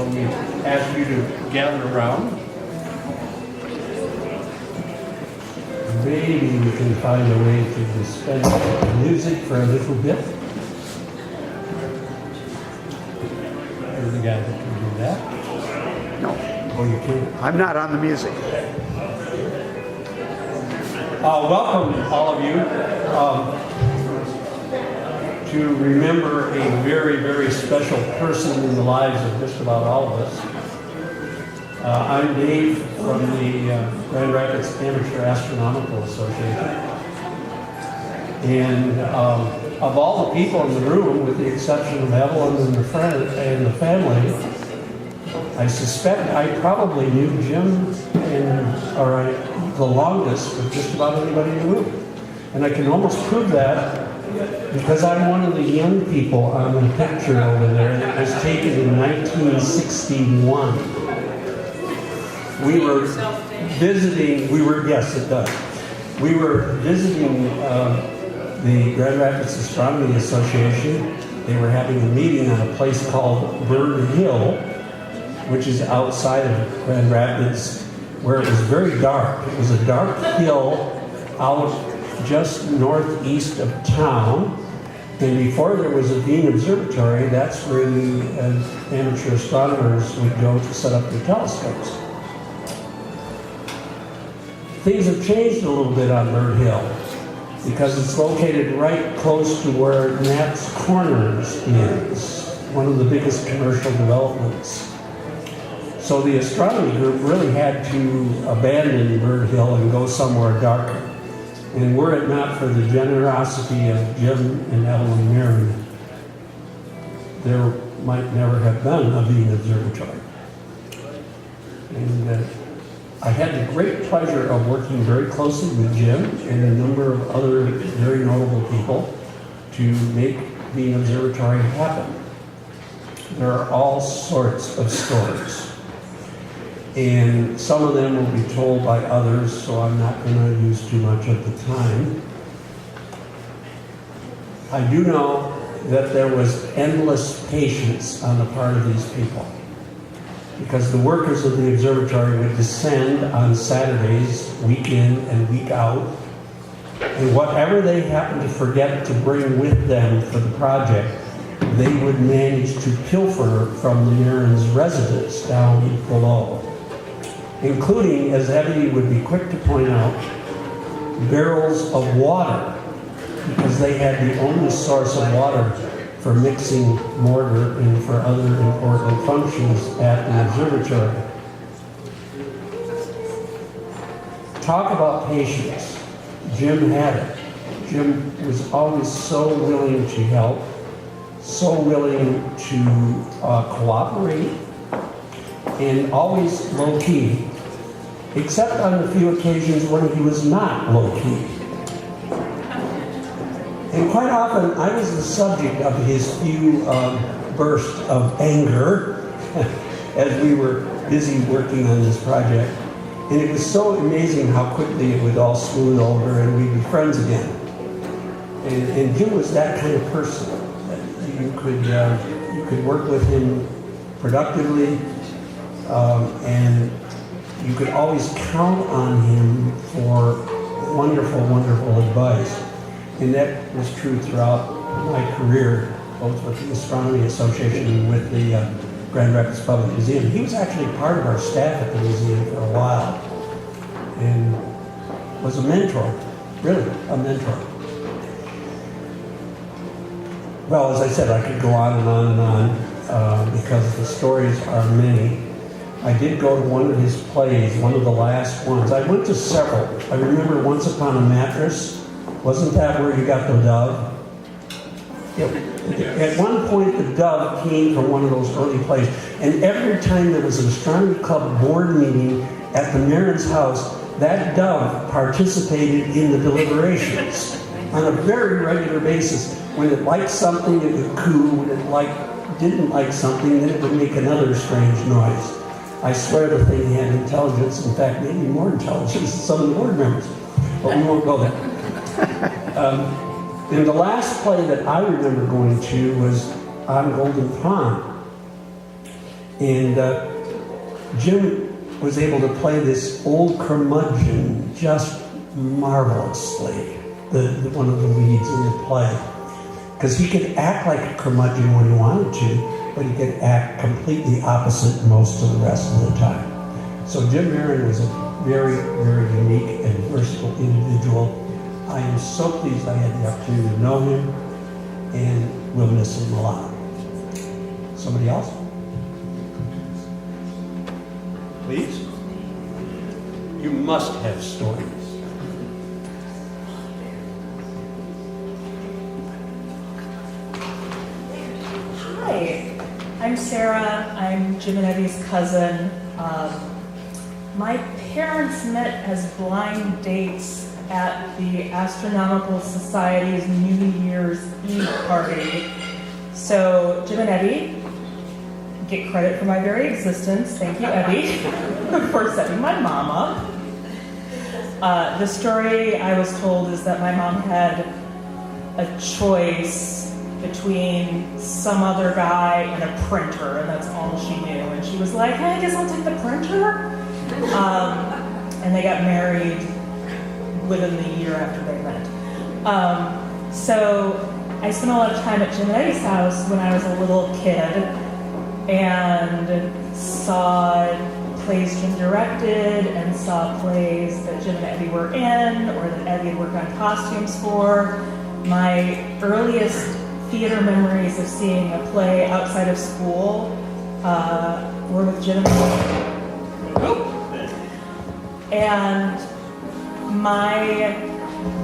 let me ask you to gather around. Maybe we can find a way to dispense music for a little bit. There's the guy that can do that. No, Oh, you can't? I'm not on the music. Welcome, all of you, to remember a very, very special person in the lives of just about all of us. I'm Dave from the Grand Rapids Amateur Astronomical Association. And of all the people in the room, with the exception of Evelyn and the friend and the family, I suspect I probably knew Jim the longest of just about anybody in the room. And I can almost prove that because I'm one of the young people on the picture over there that was taken in 1961. We were visiting, yes it does. We were visiting the Grand Rapids Astronomy Association. They were having a meeting on a place called Bird Hill, which is outside of Grand Rapids, where it was very dark. It was a dark hill out just northeast of town. And before there was a Bean Observatory, that's where the amateur astronomers would go to set up their telescopes. Things have changed a little bit on Bird Hill because it's located right close to where Knapp's Corners is, one of the biggest commercial developments. So the astronomy group really had to abandon Bird Hill and go somewhere darker. And were it not for the generosity of Jim and Evelyn Marron, there might never have been a Bean Observatory. And I had the great pleasure of working very closely with Jim and a number of other very notable people to make Bean Observatory happen. There are all sorts of stories. And some of them will be told by others, so I'm not going to use too much of the time. I do know that there was endless patience on the part of these people, because the workers of the observatory would descend on Saturdays, week in and week out, and whatever they happened to forget to bring with them for the project, they would manage to pilfer from the Marron's residence down below, including, as Evie would be quick to point out, barrels of water, because they had the only source of water for mixing mortar and for other important functions at the observatory. Talk about patience. Jim had it. Jim was always so willing to help, so willing to cooperate, and always low-key, except on the few occasions when he was not low-key. And quite often, I was the subject of his few bursts of anger as we were busy working on this project. And it was so amazing how quickly it would all smooth over and we'd be friends again. And Jim was that kind of person. You could work with him productively, and you could always count on him for wonderful, wonderful advice. And that was true throughout my career, both with the Astronomy Association and with the Grand Rapids Public Museum. He was actually part of our staff at the museum for a while, and was a mentor, really, a mentor. Well, as I said, I could go on and on and on because the stories are many. I did go to one of his plays, one of the last ones. I went to several. I remember Once Upon a Mattress. Wasn't that where you got the dove? At one point, the dove came from one of those early plays. And every time there was an astronomy club board meeting at the Marron's house, that dove participated in the deliberations on a very regular basis. When it liked something, it would coo. When it didn't like something, then it would make another strange noise. I swear the thing had intelligence, in fact, maybe more intelligence than some of the board members. But we won't go there. And the last play that I remember going to was on Golden Pond. And Jim was able to play this old curmudgeon just marvelously, one of the leads in the play. Because he could act like a curmudgeon when he wanted to, but he could act completely opposite most of the rest of the time. So Jim Marron was a very, very unique and versatile individual. I am so pleased I had the opportunity to know him, and we'll miss him a lot. Somebody else? Please? You must have stories. Hi, I'm Sarah. I'm Jim and Evie's cousin. My parents met as blind dates at the Astronomical Society's New Year's Eve party. So Jim and Evie get credit for my very existence. Thank you, Evie, for setting my mom up. The story I was told is that my mom had a choice between some other guy and a printer, and that's all she knew. And she was like, hey, I guess I'll take the printer. And they got married within the year after they met. So I spent a lot of time at Jim and Evie's house when I was a little kid and saw plays Jim directed and saw plays that Jim and Evie were in or that Evie had worked on costumes for. My earliest theater memories of seeing a play outside of school were with Jim and Evie. And my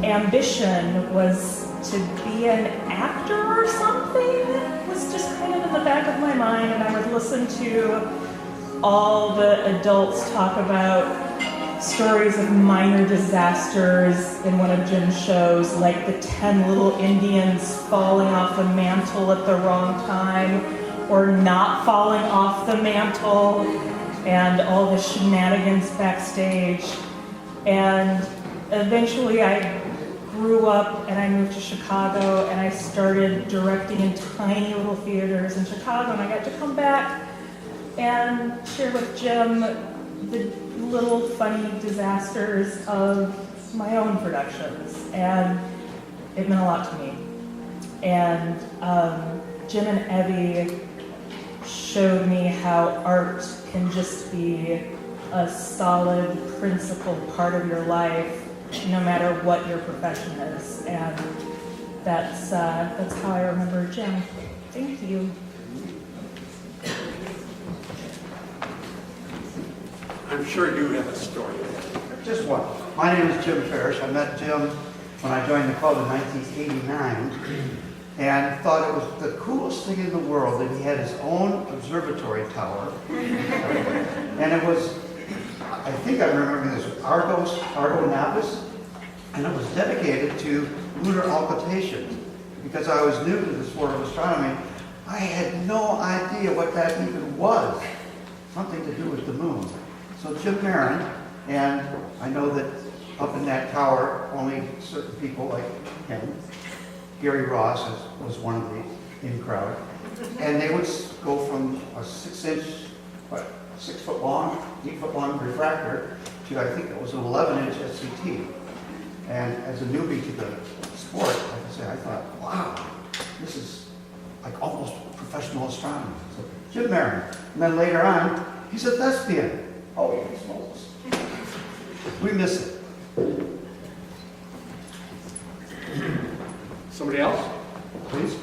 ambition was to be an actor or something. It was just kind of in the back of my mind, and I would listen to all the adults talk about stories of minor disasters in one of Jim's shows, like the 10 little Indians falling off the mantle at the wrong time, or not falling off the mantle, and all the shenanigans backstage. And eventually I grew up and I moved to Chicago and I started directing in tiny little theaters in Chicago, and I got to come back and share with Jim the little funny disasters of my own productions, and it meant a lot to me. And Jim and Evie showed me how art can just be a solid, principled part of your life, no matter what your profession is. And that's how I remember Jim. Thank you. I'm sure you have a story. Just one. My name is Jim Ferris. I met Jim when I joined the club in 1989 and thought it was the coolest thing in the world that he had his own observatory tower. And it was, I think I'm remembering this, Argo Navis, and it was dedicated to lunar occultation. Because I was new to this world of astronomy, I had no idea what that even was. Something to do with the moon. So Jim Marron, and I know that up in that tower, only certain people like him, Gary Ross was one of the in crowd, and they would go from a 6-inch, 6 foot long, 8 foot long refractor to I think it was an 11-inch SCT. And as a newbie to the sport, like I say, I thought, wow, this is like almost professional astronomy. So Jim Marron. And then later on, he's a thespian. Oh, yeah, smokes. We miss it. Somebody else? Please.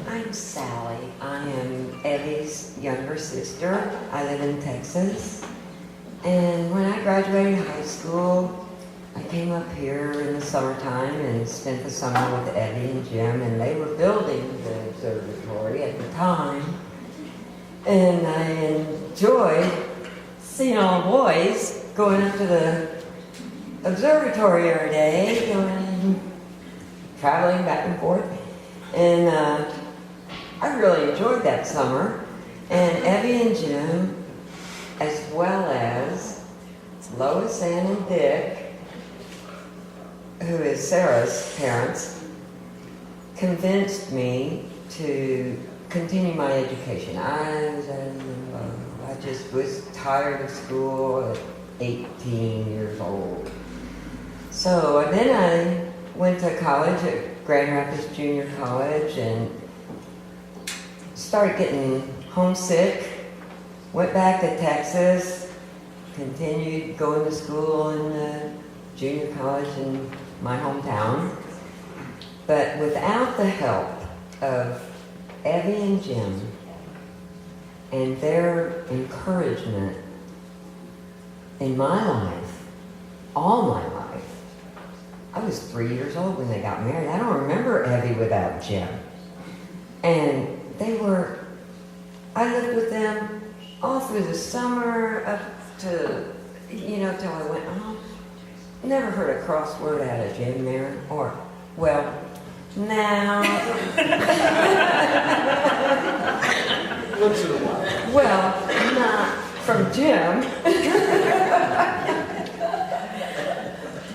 I'm Sally. I am Evie's younger sister. I live in Texas. And when I graduated high school, I came up here in the summertime and spent the summer with Evie and Jim, and they were building the observatory at the time. And I enjoyed seeing all the boys going up to the observatory every day, traveling back and forth. And I really enjoyed that summer. And Evie and Jim, as well as Lois, Ann, and Dick, who is Sarah's parents, convinced me to continue my education. I just was tired of school at 18 years old. So then I went to college at Grand Rapids Junior College and started getting homesick. Went back to Texas, continued going to school in junior college in my hometown. But without the help of Evie and Jim and their encouragement in my life, all my life, I was 3 years old when they got married. I don't remember Evie without Jim. And I lived with them all through the summer up to, till I went home. Never heard a crossword out of Jim there, now. Once in a while. Well, not from Jim.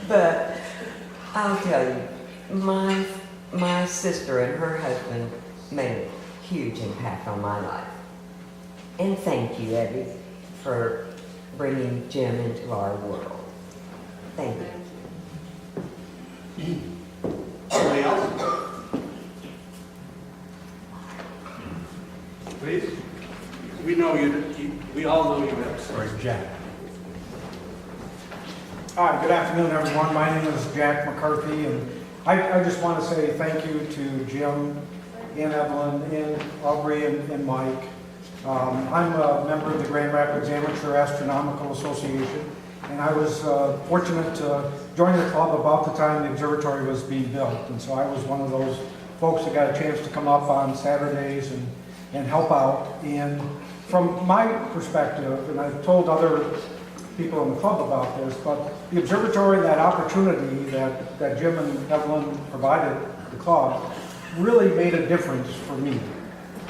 But I'll tell you, my sister and her husband made a huge impact on my life. And thank you, Evie, for bringing Jim into our world. Thank you. Anybody else? Please? We all know you have story. Jack. Hi, good afternoon, everyone. My name is Jack McCarthy, and I just want to say thank you to Jim and Evelyn and Aubrey and Mike. I'm a member of the Grand Rapids Amateur Astronomical Association, and I was fortunate to join the club about the time the observatory was being built. And so I was one of those folks that got a chance to come up on Saturdays and help out. And from my perspective, and I've told other people in the club about this, but the observatory, that opportunity that Jim and Evelyn provided the club, really made a difference for me.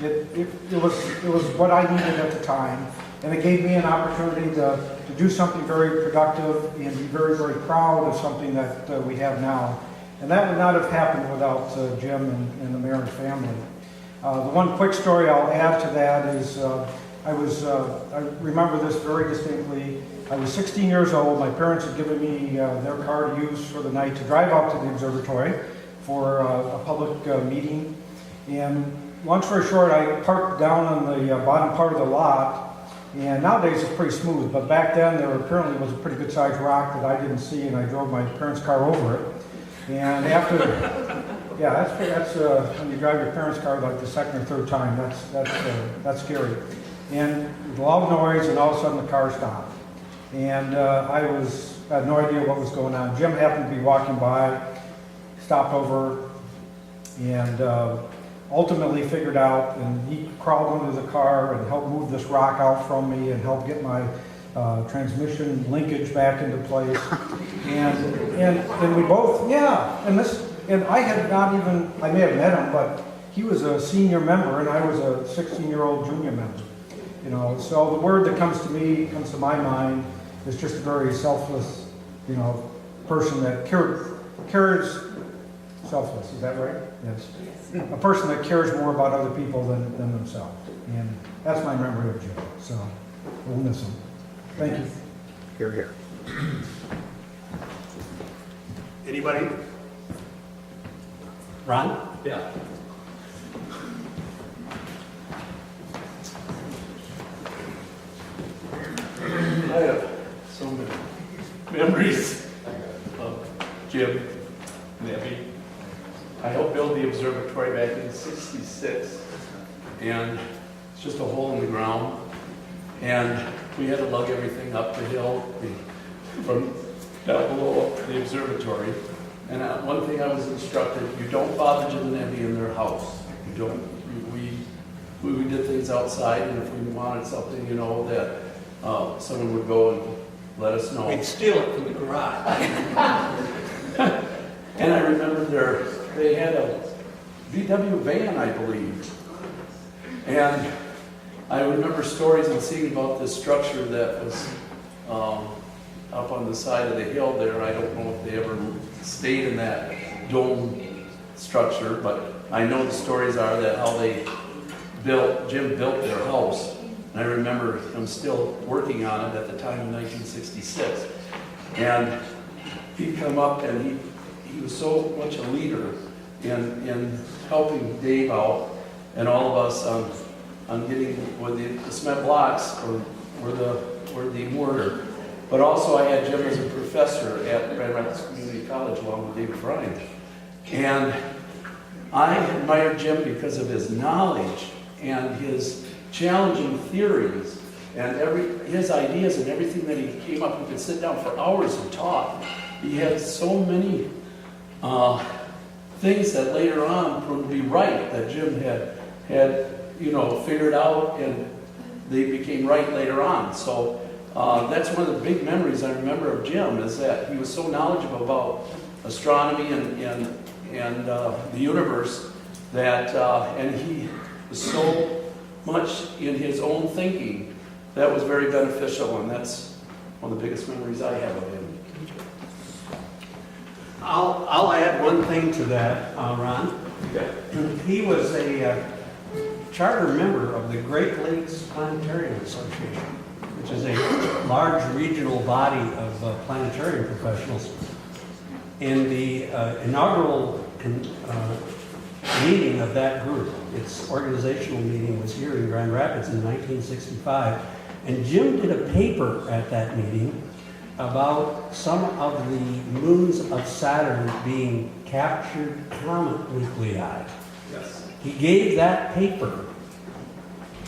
It was what I needed at the time, and it gave me an opportunity to do something very productive and be very, very proud of something that we have now. And that would not have happened without Jim and the Marron family. The one quick story I'll add to that is I remember this very distinctly. I was 16 years old. My parents had given me their car to use for the night to drive out to the observatory for a public meeting. And long story short, I parked down on the bottom part of the lot. And nowadays it's pretty smooth, but back then there apparently was a pretty good sized rock that I didn't see, and I drove my parents' car over it. And after, yeah, that's when you drive your parents' car like the second or third time, that's scary. And a lot of noise, and all of a sudden the car stopped. And I had no idea what was going on. Jim happened to be walking by, stopped over, and ultimately figured out, and he crawled under the car and helped move this rock out from me and helped get my transmission linkage back into place. And we both, yeah, and I had not even, I may have met him, but he was a senior member and I was a 16-year-old junior member. So the word that comes to my mind is just a very selfless, person that cares. Selfless, is that right? Yes. A person that cares more about other people than themselves. And that's my memory of Jim. So we'll miss him. Thank you. Hear, hear. Anybody? Ron? Yeah. I have so many memories of Jim and Evie. I helped build the observatory back in '66, and it's just a hole in the ground. And we had to lug everything up the hill from down below the observatory. And one thing I was instructed, you don't bother Jim and Evie in their house. You don't. We did things outside, and if we wanted something, that someone would go and let us know. We'd steal it from the garage. And I remember they had a VW van, I believe. And I remember stories and seeing about this structure that was up on the side of the hill there. I don't know if they ever stayed in that dome structure, but I know the stories are that how Jim built their house. And I remember him still working on it at the time in 1966. And he'd come up and he was so much a leader in helping Dave out and all of us on getting with the cement blocks or the mortar. But also I had Jim as a professor at Grand Rapids Community College along with David Bryan. And I admired Jim because of his knowledge and his challenging theories and his ideas and everything that he came up. We could sit down for hours and talk. He had so many things that later on proved to be right that Jim had figured out, and they became right later on. So that's one of the big memories I remember of Jim, is that he was so knowledgeable about astronomy and the universe that, and he was so much in his own thinking that was very beneficial, and that's one of the biggest memories I have of him. I'll add one thing to that, Ron. Okay. He was a charter member of the Great Lakes Planetarium Association, which is a large regional body of planetarium professionals. In the inaugural meeting of that group, its organizational meeting was here in Grand Rapids in 1965, and Jim did a paper at that meeting about some of the moons of Saturn being captured comet nuclei. Yes. He gave that paper,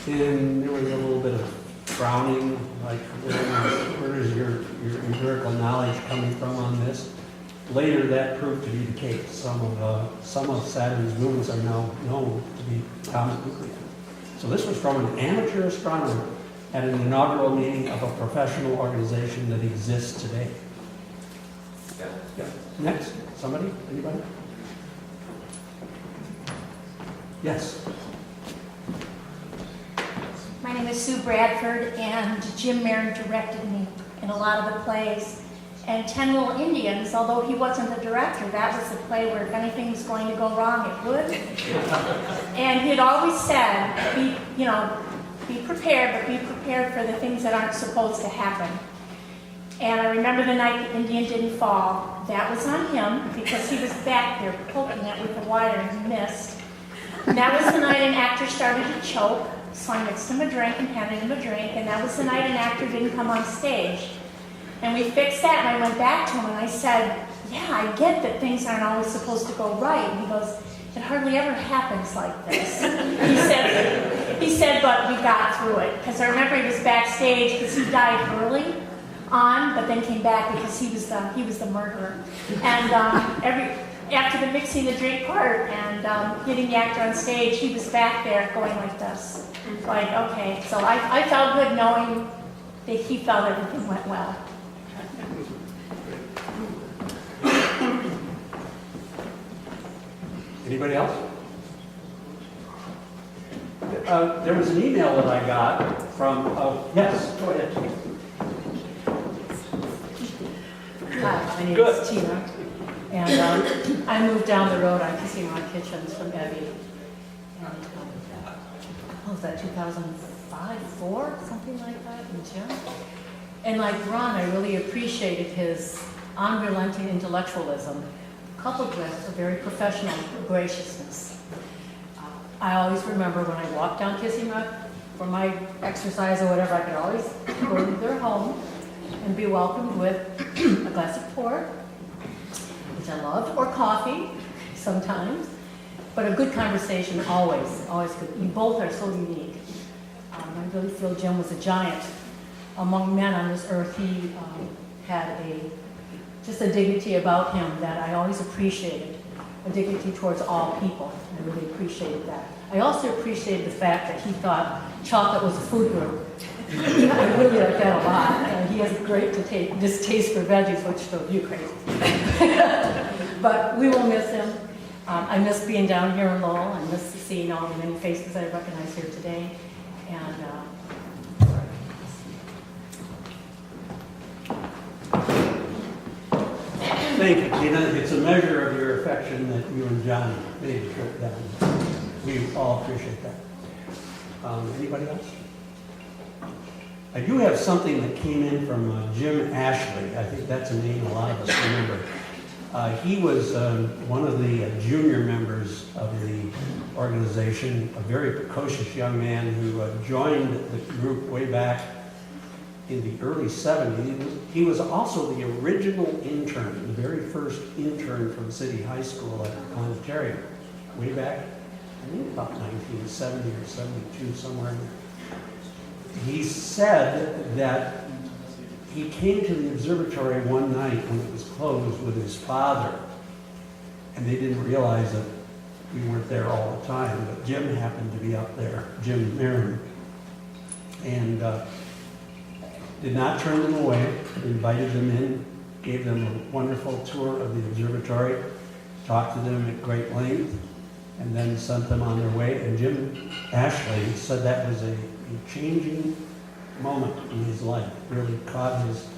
and there was a little bit of frowning, like, where is your empirical knowledge coming from on this? Later, that proved to be the case. Some of Saturn's moons are now known to be comet nuclei. So this was from an amateur astronomer at an inaugural meeting of a professional organization that exists today. Yeah. Next, somebody? Anybody? Yes. My name is Sue Bradford, and Jim Marron directed me in a lot of the plays. And 10 Little Indians, although he wasn't the director, that was the play where if anything was going to go wrong, it would. And he'd always said, be prepared, but be prepared for the things that aren't supposed to happen. And I remember the night the Indian didn't fall. That was on him, because he was back there poking it with the wire and he missed. And that was the night an actor started to choke, so I mixed him a drink and handed him a drink, and that was the night an actor didn't come on stage. And we fixed that, and I went back to him and I said, yeah, I get that things aren't always supposed to go right. And he goes, it hardly ever happens like this. He said, but we got through it. Because I remember he was backstage because he died early on, but then came back because he was the murderer. And after the mixing the drink part and getting the actor on stage, he was back there going like this. Like, okay. So I felt good knowing that he felt everything went well. Anybody else? There was an email that I got from, yes, go ahead. Hi, my name is Tina, and I moved down the road on Casino Kitchens from Evie. And what was that, 2005, 4, something like that, in June? And like Ron, I really appreciated his unrelenting intellectualism, coupled with a very professional graciousness. I always remember when I walked down Kissing Rock for my exercise or whatever, I could always go to their home and be welcomed with a glass of port, which I loved, or coffee sometimes, but a good conversation always good. You both are so unique. I really feel Jim was a giant among men on this earth. He had just a dignity about him that I always appreciated, a dignity towards all people. I really appreciated that. I also appreciated the fact that he thought chocolate was a food group. I really like that a lot. He has a great distaste for veggies, which drove you crazy. But we will miss him. I miss being down here in Lowell. I miss seeing all the many faces I recognize here today. And Thank you, Tina. It's a measure of your affection that you and Johnny made the trip down. We all appreciate that. Anybody else? I do have something that came in from Jim Ashley. I think that's a name a lot of us remember. He was one of the junior members of the organization, a very precocious young man who joined the group way back in the early 70s. He was also the original intern, the very first intern from City High School at Ontario, way back, I think about 1970 or 72, somewhere in there. He said that he came to the observatory one night when it was closed with his father, and they didn't realize that we weren't there all the time, but Jim happened to be up there, Jim Marron, and did not turn them away, invited them in, gave them a wonderful tour of the observatory, talked to them at great length, and then sent them on their way. And Jim Ashley said that was a changing moment in his life. Really caught his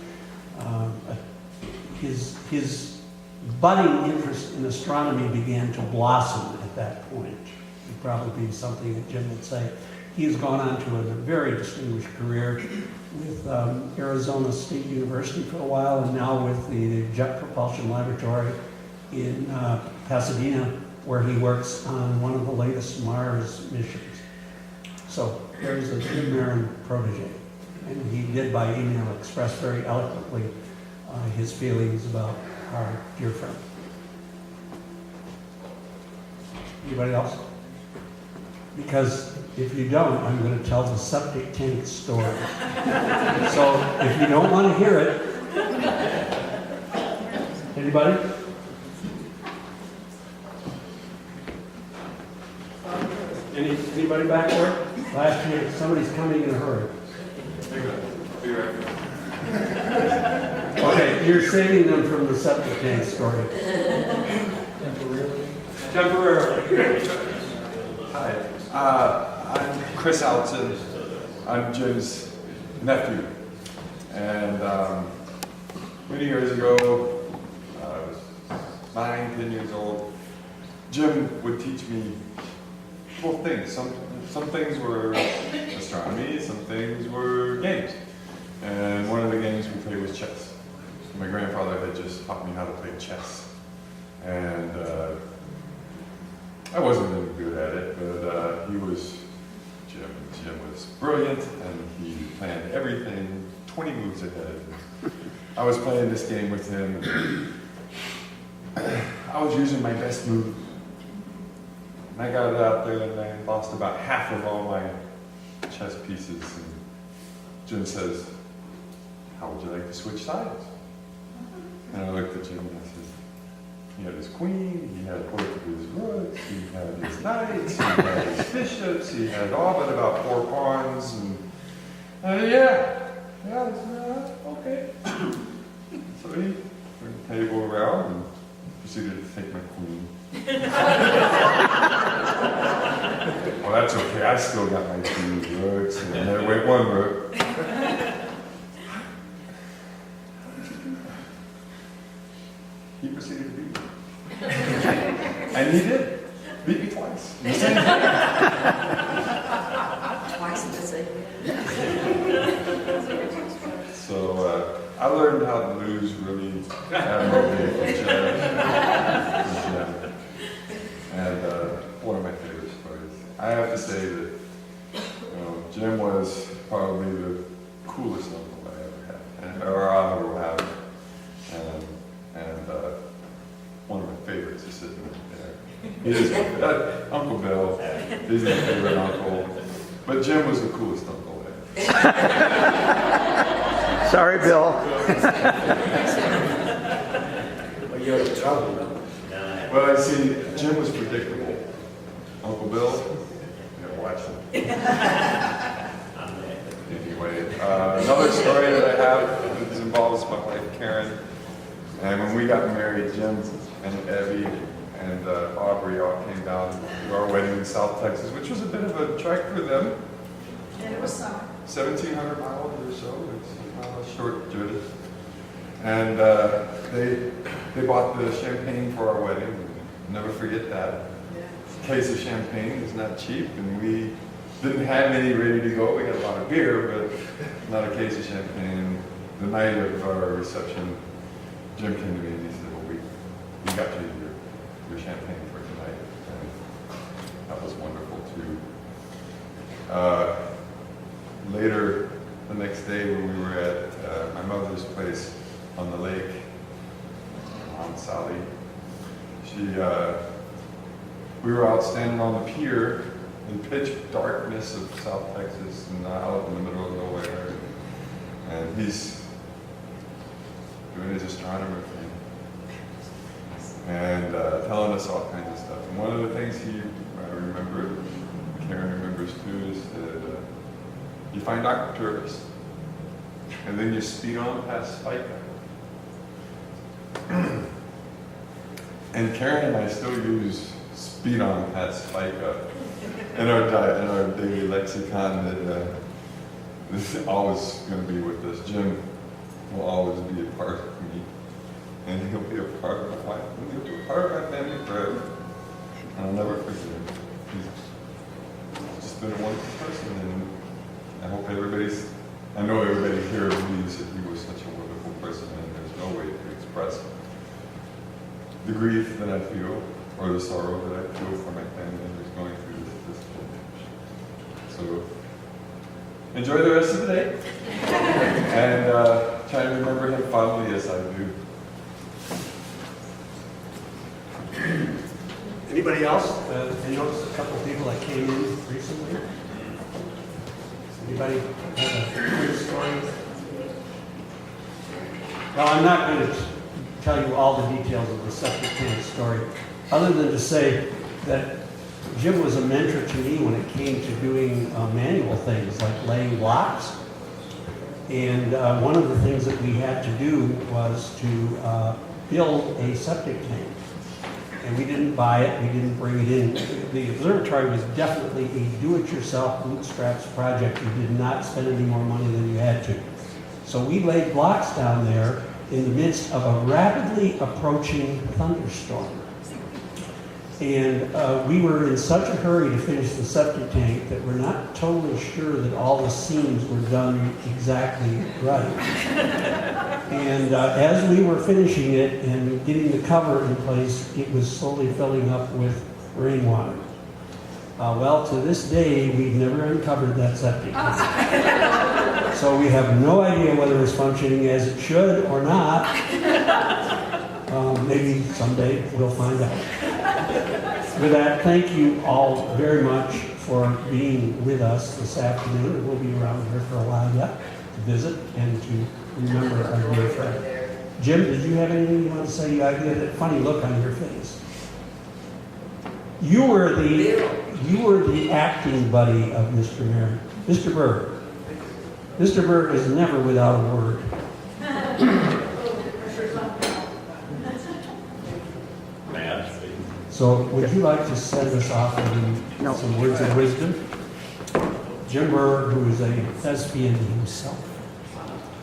budding interest in astronomy began to blossom at that point. It'd probably be something that Jim would say. He has gone on to a very distinguished career with Arizona State University for a while, and now with the Jet Propulsion Laboratory in Pasadena, where he works on one of the latest Mars missions. So there's a Jim Marron protege. And he did by email express very eloquently his feelings about our dear friend. Anybody else? Because if you don't, I'm going to tell the septic tank story. So if you don't want to hear it, anybody? Anybody back there? Last year, somebody's coming in a hurry. Okay, you're saving them from the septic tank story. Temporarily. Hi, I'm Chris Alton. I'm Jim's nephew. And many years ago, I was 9, 10 years old, Jim would teach me cool things. Some things were astronomy, some things were games. And one of the games we played was chess. My grandfather had just taught me how to play chess. And I wasn't really good at it, but Jim was brilliant, and he planned everything 20 moves ahead. I was playing this game with him. I was using my best move. And I got it out there and I lost about half of all my chess pieces. And Jim says, "How would you like to switch sides?" And I looked at Jim and I said, he had his queen, he had both of his rooks, he had his knights, he had his bishops, he had all but about 4 pawns. And okay. So he turned the table around and proceeded to take my queen. Well, that's okay. I still got my 2 rooks, and there went 1 rook. He proceeded to beat me. And he did. Beat me twice. Twice in the same. So I learned how to lose really admirably from Jim. And one of my favorite stories. I have to say that Jim was probably the coolest uncle I ever had, or I ever will have. And one of my favorites is sitting there. He is Uncle Bill. He's my favorite uncle. But Jim was the coolest uncle ever. Sorry, Bill. Well, you're in trouble. Well, I see, Jim was predictable. Uncle Bill, watch him. Anyway, another story that I have that involves my wife Karen. And when we got married, Jim and Evie and Aubrey all came down to our wedding in South Texas, which was a bit of a trek for them. And it was summer. 1,700 miles or so. It's not a short journey. And they bought the champagne for our wedding. Never forget that. Yeah. case of champagne is not cheap, and we didn't have any ready to go. We had a lot of beer, but not a case of champagne. The night of our reception, Jim came to me and he said, well, we got you your champagne for tonight. And that was wonderful too. Later, the next day when we were at my mother's place on the lake, Aunt Sally, we were out standing on the pier in pitch darkness of South Texas and out in the middle of nowhere. And he's doing his astronomer thing and telling us all kinds of stuff. And one of the things I remember, Karen remembers too, is that you find Arcturus and then you speed on past Spica. And Karen and I still use speed on past Spica in our daily lexicon. That this is always going to be with us. Jim will always be a part of me, and he'll be a part of my life, and he'll be a part of my family forever. And I'll never forget him. He's just been a wonderful person, and I know everybody here believes that he was such a wonderful person, and there's no way to express the grief that I feel, or the sorrow that I feel for my family who's going through this. So, enjoy the rest of the day, and try and remember him fondly as I do. Anybody else? I noticed a couple of people that came in recently. Anybody have a good story? Well, I'm not going to tell you all the details of the septic tank story, other than to say that Jim was a mentor to me when it came to doing manual things like laying blocks. And one of the things that we had to do was to build a septic tank. And we didn't buy it, we didn't bring it in. The observatory was definitely a do-it-yourself bootstraps project. You did not spend any more money than you had to. So we laid blocks down there in the midst of a rapidly approaching thunderstorm. And we were in such a hurry to finish the septic tank that we're not totally sure that all the seams were done exactly right. And as we were finishing it and getting the cover in place, it was slowly filling up with rainwater. Well, to this day, we've never uncovered that septic tank. So we have no idea whether it's functioning as it should or not. Maybe someday we'll find out. With that, thank you all very much for being with us this afternoon. We'll be around here for a while yet to visit and to remember our dear friend. Jim, did you have anything you want to say? I get that funny look on your face. You were the acting buddy of Mr. Marron. Mr. Berg. Mr. Berg is never without a word. So would you like to send us off with some words of wisdom? Jim Berg, who is a thespian himself,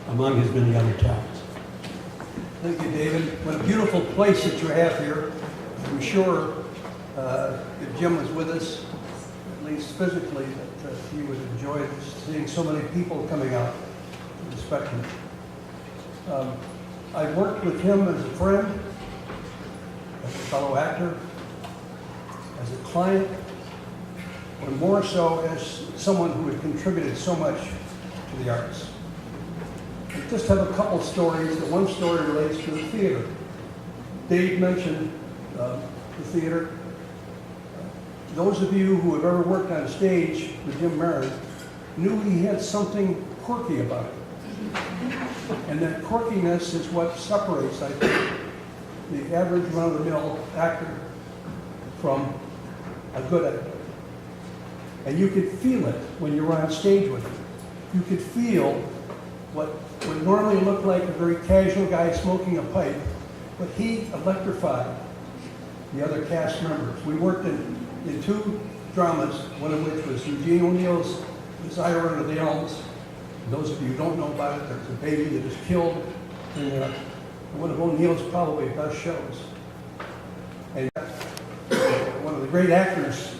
among his many other talents. Thank you, David. What a beautiful place that you have here. I'm sure if Jim was with us, at least physically, that he would enjoy seeing so many people coming out to respect him. I worked with him as a friend, as a fellow actor, as a client, or more so as someone who had contributed so much to the arts. I just have a couple stories. The one story relates to the theater. Dave mentioned the theater. Those of you who have ever worked on stage with Jim Marron knew he had something quirky about it. And that quirkiness is what separates, I think, the average run-of-the-mill actor from a good actor. And you could feel it when you were on stage with him. You could feel what would normally look like a very casual guy smoking a pipe, but he electrified the other cast members. We worked in two dramas, one of which was Eugene O'Neill's Desire Under the Elms. And those of you who don't know about it, there's a baby that is killed in one of O'Neill's probably best shows. And one of the great actors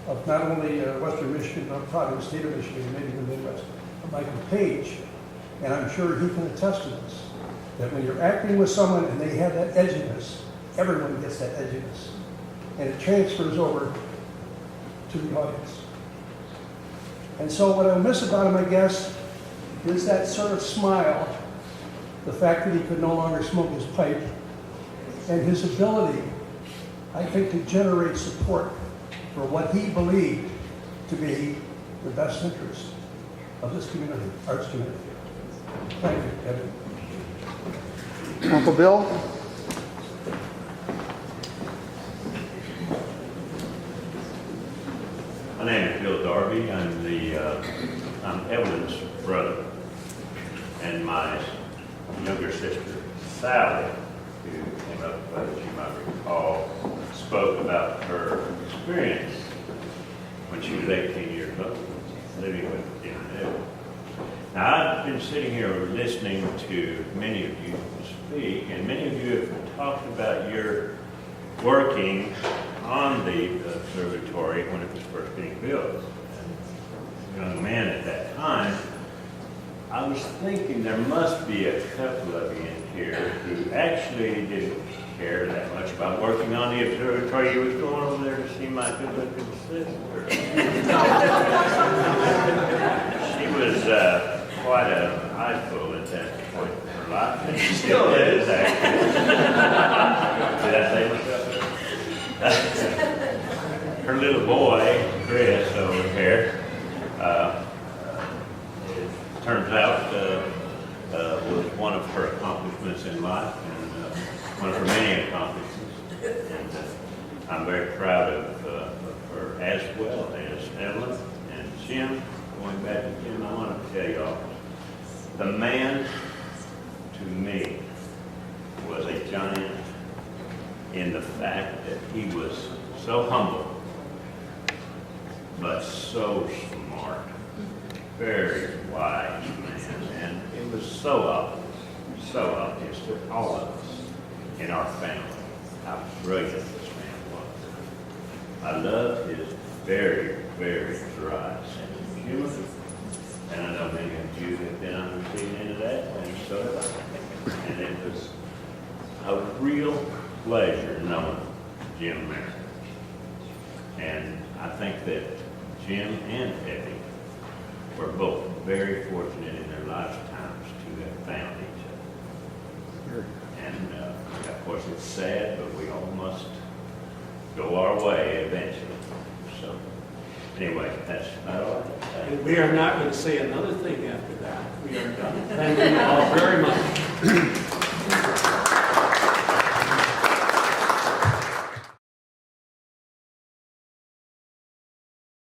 of not only Western Michigan, but probably the state of Michigan, maybe the Midwest, Michael Page, and I'm sure he can attest to this, that when you're acting with someone and they have that edginess, everyone gets that edginess, and it transfers over to the audience. And so what I miss about him, I guess, is that sort of smile, the fact that he could no longer smoke his pipe, and his ability, I think, to generate support for what he believed to be the best interest of this community, arts community. Thank you, Kevin. Uncle Bill? My name is Bill Darby. I'm Evelyn's brother, and my younger sister Sally, who came up, as you might recall, spoke about her experience when she was 18 years old, living with Jim and Evelyn. Now, I've been sitting here listening to many of you speak, and many of you have talked about your working on the observatory when it was first being built. As a young man at that time, I was thinking there must be a couple of you in here who actually didn't care that much about working on the observatory. You was going over there to see my good-looking sister. She was quite an eyeful at that point in her life, and she still is, actually. Did I say myself? Her little boy, Chris, over here, it turns out was one of her accomplishments in life, and one of her many accomplishments. And I'm very proud of her, as well as Evelyn and Jim. Going back to Jim, I want to tell y'all, the man, to me, was a giant in the fact that he was so humble, but so smart, very wise man, and it was so obvious to all of us in our family how brilliant this man was. I loved his very, very dry sense of humor, and I know many of you have been on the receiving end of that, and so have I. And it was a real pleasure knowing Jim Merritt. And I think that Jim and Eddie were both very fortunate in their lifetimes to have found each other. And of course it's sad, but we all must go our way eventually. So anyway, that's about all. And we are not going to say another thing after that. We are done. Thank you all very much.